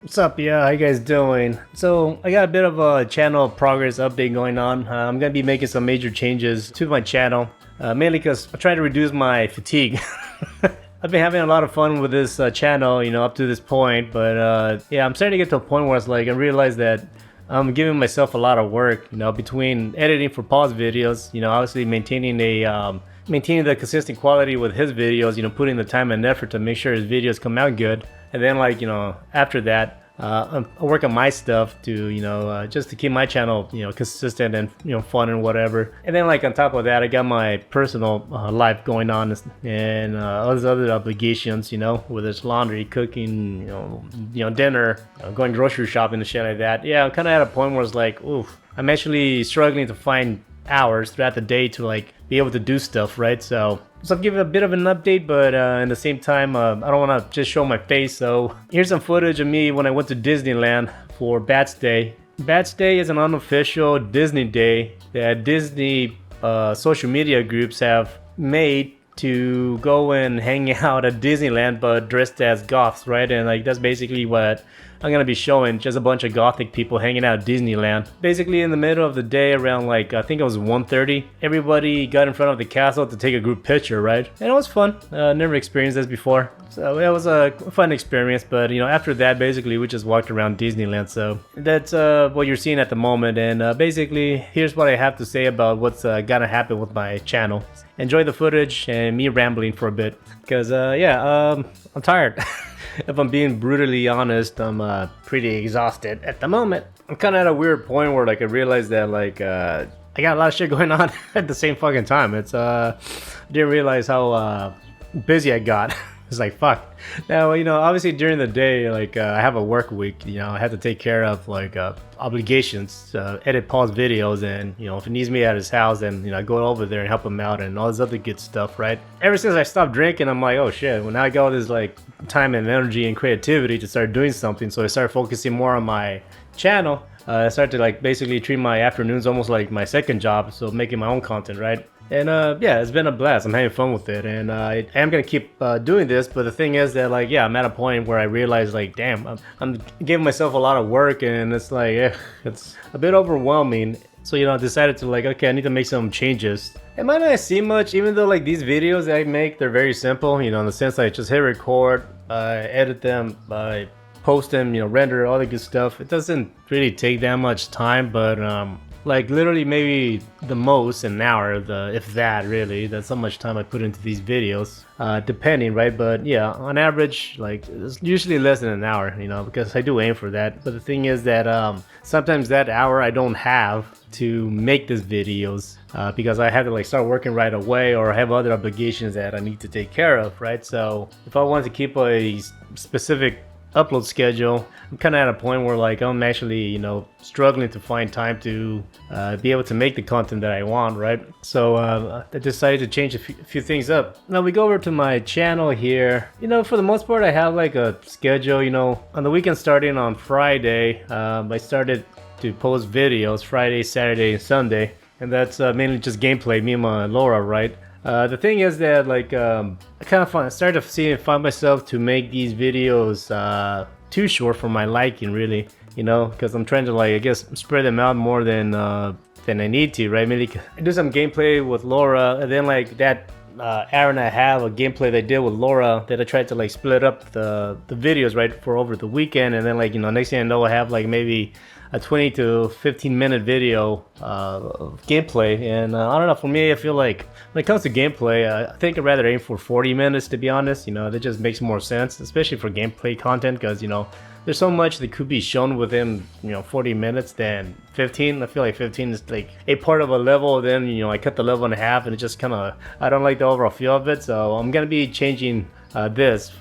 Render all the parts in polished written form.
What's up, yeah? How you guys doing? So I got a bit of a channel progress update going on. I'm gonna be making some major changes to my channel, mainly because I'm trying to reduce my fatigue. I've been having a lot of fun with this channel, up to this point, but yeah, I'm starting to get to a point where it's like I realize that I'm giving myself a lot of work, between editing for Paul's videos, obviously maintaining the consistent quality with his videos, putting the time and effort to make sure his videos come out good. And then after that, I work on my stuff to, just to keep my channel, consistent and, fun and whatever. And then on top of that, I got my personal life going on and all these other obligations, whether it's laundry, cooking, dinner, going grocery shopping and shit like that. Yeah, I'm kind of at a point where it's like, oof, I'm actually struggling to find hours throughout the day to be able to do stuff, right? So I'll give a bit of an update, but in the same time, I don't want to just show my face. So here's some footage of me when I went to Disneyland for Bats Day. Bats Day is an unofficial Disney day that Disney social media groups have made to go and hang out at Disneyland, but dressed as goths, right? And that's basically what I'm gonna be showing, just a bunch of gothic people hanging out at Disneyland. Basically in the middle of the day around I think it was 1:30, everybody got in front of the castle to take a group picture, right? And it was fun. Never experienced this before. So it was a fun experience, but after that basically we just walked around Disneyland. So that's what you're seeing at the moment, and basically here's what I have to say about what's gonna happen with my channel. Enjoy the footage and me rambling for a bit, because I'm tired. If I'm being brutally honest, I'm pretty exhausted at the moment. I'm kind of at a weird point where I realize that I got a lot of shit going on at the same fucking time. It's didn't realize how busy I got. It's like, fuck. Now, obviously during the day, I have a work week, I have to take care of obligations, edit Paul's videos, and, if he needs me at his house, then, I go over there and help him out and all this other good stuff, right? Ever since I stopped drinking, I'm like, oh shit, well now I got all this time and energy and creativity to start doing something. So I started focusing more on my channel. I started to basically treat my afternoons almost like my second job, so making my own content, right? And yeah, it's been a blast. I'm having fun with it, and I am gonna keep doing this. But the thing is that I'm at a point where I realize damn, I'm giving myself a lot of work, and it's it's a bit overwhelming. So I decided to okay, I need to make some changes. It might not seem much, even though these videos that I make, they're very simple. In the sense I just hit record, edit them, post them, render all the good stuff. It doesn't really take that much time, but literally maybe the most an hour, if that really. That's how much time I put into these videos, depending, right? But yeah, on average, it's usually less than an hour, because I do aim for that. But the thing is that sometimes that hour I don't have to make these videos, because I have to start working right away, or I have other obligations that I need to take care of, right? So if I want to keep a specific upload schedule, I'm kind of at a point where I'm actually struggling to find time to be able to make the content that I want, right? So I decided to change a few things up. Now we go over to my channel here. For the most part I have a schedule. On the weekend starting on Friday, I started to post videos Friday, Saturday, and Sunday, and that's mainly just gameplay, me and my Laura, right? The thing is that I kind of started to find myself to make these videos too short for my liking, really, because I'm trying to I guess spread them out more than I need to, right? Maybe I do some gameplay with Laura, and then that hour and a half of gameplay that I did with Laura, that I tried to split up the videos, right, for over the weekend, and then next thing I know I have maybe a 20 to 15 minute video of gameplay. And I don't know, for me I feel when it comes to gameplay, I think I'd rather aim for 40 minutes, to be honest. That just makes more sense, especially for gameplay content, because there's so much that could be shown within 40 minutes than 15. I feel like 15 is a part of a level, then I cut the level in half, and it just kind of, I don't like the overall feel of it. So I'm gonna be changing this.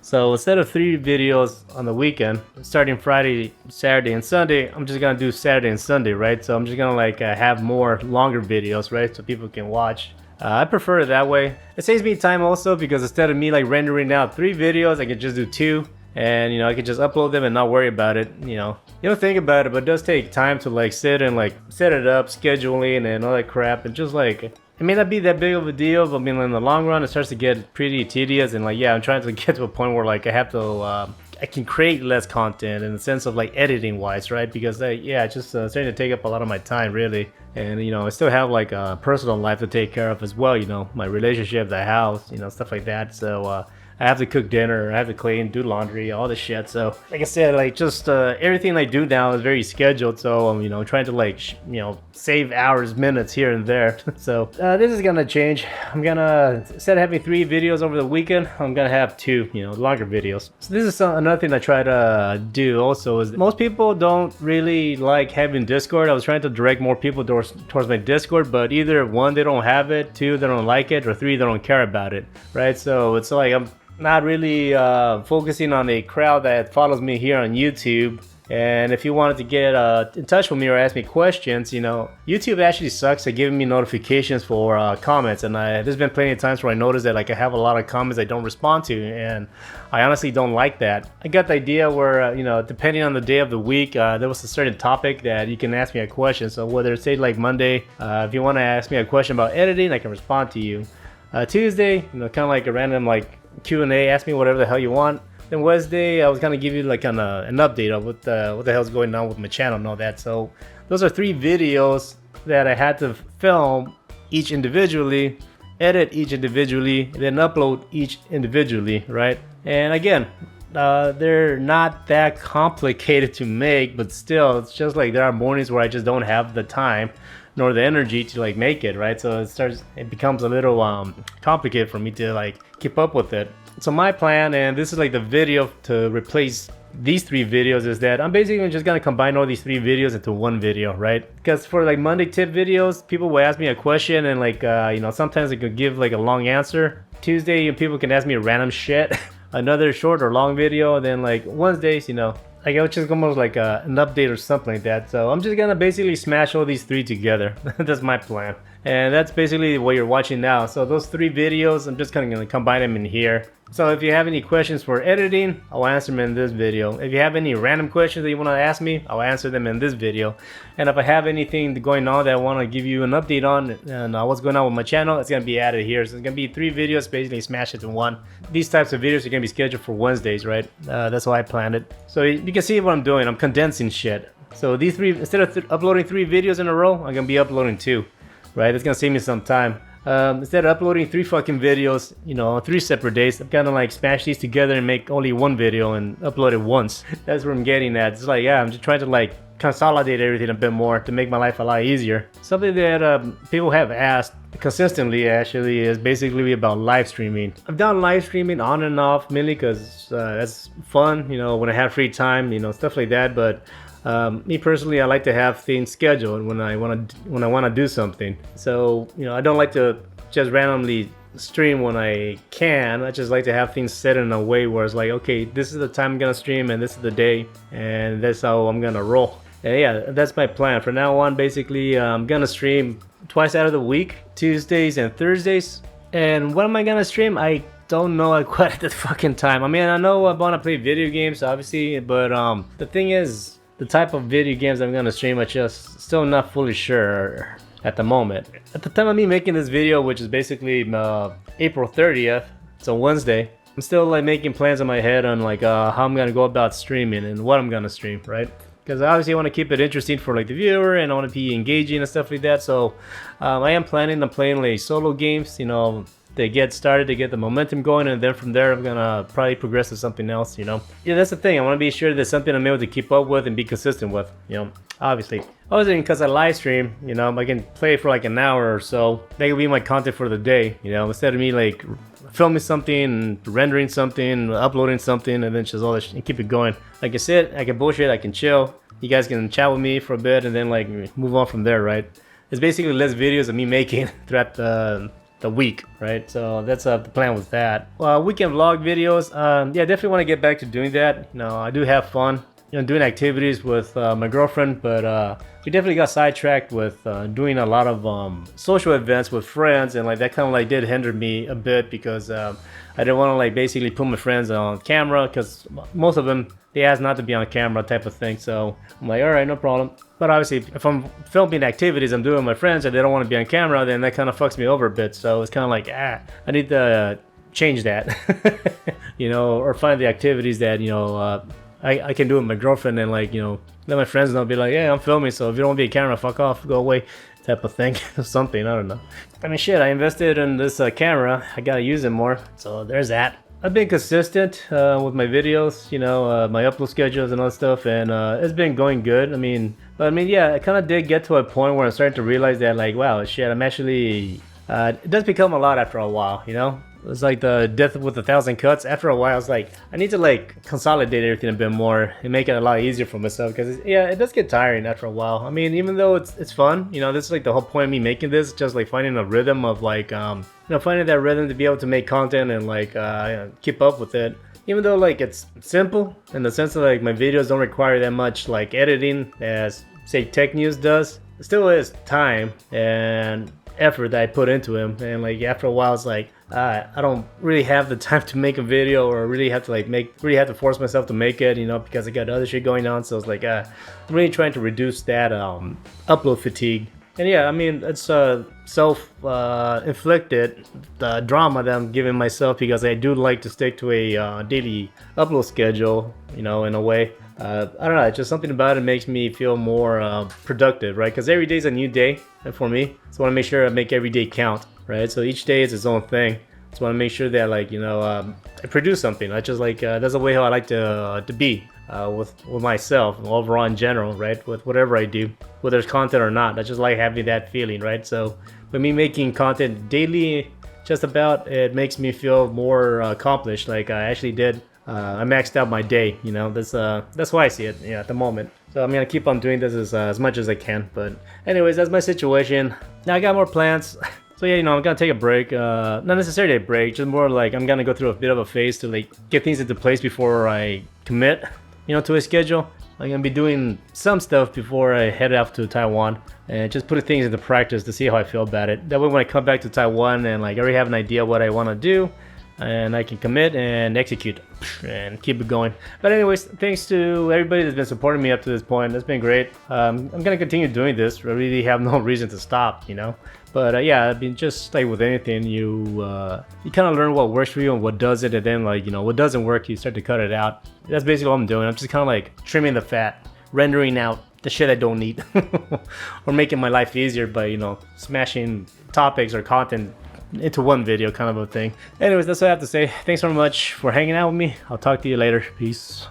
So instead of 3 videos on the weekend, starting Friday, Saturday, and Sunday, I'm just gonna do Saturday and Sunday, right? So I'm just gonna have more longer videos, right, so people can watch. I prefer it that way. It saves me time also, because instead of me rendering out 3 videos, I can just do 2, and I can just upload them and not worry about it. You don't think about it, but it does take time to sit and set it up, scheduling and all that crap, and just it may not be that big of a deal, but in the long run, it starts to get pretty tedious. And yeah, I'm trying to get to a point where I have to I can create less content in the sense of like editing wise, right? Because yeah, it's just starting to take up a lot of my time really. And I still have like a personal life to take care of as well, my relationship, the house, stuff like that. So I have to cook dinner, I have to clean, do laundry, all this shit. So like I said, like just everything I do now is very scheduled. So I'm trying to like save hours, minutes here and there. So this is gonna change. I'm gonna, instead of having 3 videos over the weekend, I'm gonna have 2 longer videos. So this is another thing I try to do also, is most people don't really like having Discord. I was trying to direct more people towards my Discord, but either 1, they don't have it, 2, they don't like it, or 3, they don't care about it, right? So it's like I'm not really focusing on a crowd that follows me here on YouTube. And if you wanted to get in touch with me or ask me questions, YouTube actually sucks at giving me notifications for comments. And there's been plenty of times where I notice that like I have a lot of comments I don't respond to, and I honestly don't like that. I got the idea where depending on the day of the week, there was a certain topic that you can ask me a question. So whether it's say like Monday, if you want to ask me a question about editing, I can respond to you. Tuesday, kind of like a random like Q&A, ask me whatever the hell you want. Then Wednesday, I was gonna give you like an update of what the hell's going on with my channel and all that. So those are 3 videos that I had to film each individually, edit each individually, and then upload each individually, right? And again, they're not that complicated to make, but still, it's just like there are mornings where I just don't have the time nor the energy to like make it, right? So it becomes a little complicated for me to like keep up with it. So my plan, and this is like the video to replace these 3 videos, is that I'm basically just gonna combine all these 3 videos into one video, right? Because for like Monday tip videos, people will ask me a question, and like sometimes I could give like a long answer. Tuesday, people can ask me random shit. Another short or long video, and then like Wednesdays, like it was just almost like an update or something like that. So I'm just gonna basically smash all these 3 together. That's my plan, and that's basically what you're watching now. So those 3 videos, I'm just gonna combine them in here. So if you have any questions for editing, I'll answer them in this video. If you have any random questions that you want to ask me, I'll answer them in this video. And if I have anything going on that I want to give you an update on and what's going on with my channel, it's going to be added here. So it's going to be 3 videos, basically smash it to one. These types of videos are going to be scheduled for Wednesdays, right? That's how I planned it. So you can see what I'm doing. I'm condensing shit. So these 3, instead of uploading 3 videos in a row, I'm going to be uploading 2, right? It's going to save me some time. Instead of uploading 3 fucking videos, on 3 separate days, I'm gonna like smash these together and make only 1 video and upload it once. That's what I'm getting at. It's like, yeah, I'm just trying to like consolidate everything a bit more to make my life a lot easier. Something that people have asked consistently actually is basically about live streaming. I've done live streaming on and off, mainly because that's fun, when I have free time, stuff like that. But me personally, I like to have things scheduled when I want to do something. So I don't like to just randomly stream when I can. I just like to have things set in a way where it's like, okay, this is the time I'm gonna stream and this is the day, and that's how I'm gonna roll. And yeah, that's my plan from now on. Basically, I'm gonna stream twice out of the week, Tuesdays and Thursdays. And what am I gonna stream? I don't know quite at the fucking time. I mean, I know I want to play video games, obviously, but the thing is, the type of video games I'm gonna stream, I just still not fully sure at the moment. At the time of me making this video, which is basically April 30th, it's a Wednesday, I'm still like making plans in my head on like how I'm gonna go about streaming and what I'm gonna stream, right? Because obviously I want to keep it interesting for like the viewer, and I want to be engaging and stuff like that. So I am planning on playing like solo games, they get started, to get the momentum going, and then from there I'm gonna probably progress to something else. Yeah, that's the thing. I want to be sure there's something I'm able to keep up with and be consistent with. Obviously because I live stream, I can play for like an hour or so. That could be my content for the day. Instead of me like filming something, rendering something, uploading something, and then just all that and keep it going. Like I said, I can bullshit, I can chill. You guys can chat with me for a bit and then like move on from there, right? It's basically less videos of me making throughout the week, right? So that's the plan with that. Weekend vlog videos, yeah, definitely want to get back to doing that. I do have fun, doing activities with my girlfriend, but we definitely got sidetracked with doing a lot of social events with friends, and like that kind of like did hinder me a bit because I didn't want to like basically put my friends on camera, because most of them, they ask not to be on camera type of thing. So I'm like, all right, no problem. But obviously, if I'm filming activities I'm doing with my friends and they don't want to be on camera, then that kind of fucks me over a bit. So it's kind of like, I need to change that, you know, or find the activities that, you know, I can do with my girlfriend, and like, you know, let my friends know, be like, yeah, I'm filming, so if you don't want to be a camera, fuck off, go away, type of thing. Something, I don't know. I mean, shit, I invested in this camera. I gotta use it more, so there's that. I've been consistent with my videos, you know, my upload schedules and all that stuff, and it's been going good. I mean, yeah, I kind of did get to a point where I'm starting to realize that, like, wow, shit, I'm actually, it does become a lot after a while, you know? It's like the death with 1,000 cuts. After a while, I was like, I need to like consolidate everything a bit more and make it a lot easier for myself, because yeah, it does get tiring after a while. I mean, even though it's fun, you know, this is like the whole point of me making this, just like finding a rhythm of like, you know, finding that rhythm to be able to make content and like keep up with it. Even though like it's simple in the sense that like my videos don't require that much like editing as say tech news does, it still is time and effort that I put into him, and like after a while it's like I don't really have the time to make a video, or really have to like really have to force myself to make it, you know, because I got other shit going on. So it's like I'm really trying to reduce that upload fatigue. And yeah, I mean, it's self-inflicted drama that I'm giving myself, because I do like to stick to a daily upload schedule, you know, in a way. I don't know, just something about it makes me feel more productive, right? Because every day is a new day for me, so I want to make sure I make every day count, right? So each day is its own thing. So I want to make sure that, like, you know, I produce something. I just like that's the way how I like to be with myself overall in general, right? With whatever I do, whether it's content or not, I just like having that feeling, right? So with me making content daily, just about, it makes me feel more accomplished. Like I actually did. I maxed out my day, you know. That's why I see it, yeah, at the moment. So I'm gonna keep on doing this as much as I can. But anyways, that's my situation. Now I got more plans. So yeah, you know, I'm gonna take a break. Not necessarily a break, just more like I'm gonna go through a bit of a phase to like get things into place before I commit, you know, to a schedule. I'm gonna be doing some stuff before I head off to Taiwan, and just putting things into practice to see how I feel about it. That way, when I come back to Taiwan and like I already have an idea what I want to do, and I can commit and execute and keep it going. But anyways, thanks to everybody that's been supporting me up to this point. That's been great. I'm gonna continue doing this. I really have no reason to stop, you know. But yeah, I mean, just like with anything, you kind of learn what works for you and what doesn't, and then like, you know, what doesn't work, you start to cut it out. That's basically what I'm doing. I'm just kind of like trimming the fat, rendering out the shit I don't need, or making my life easier by, you know, smashing topics or content into one video, kind of a thing. Anyways, that's what I have to say. Thanks very much for hanging out with me. I'll talk to you later. Peace.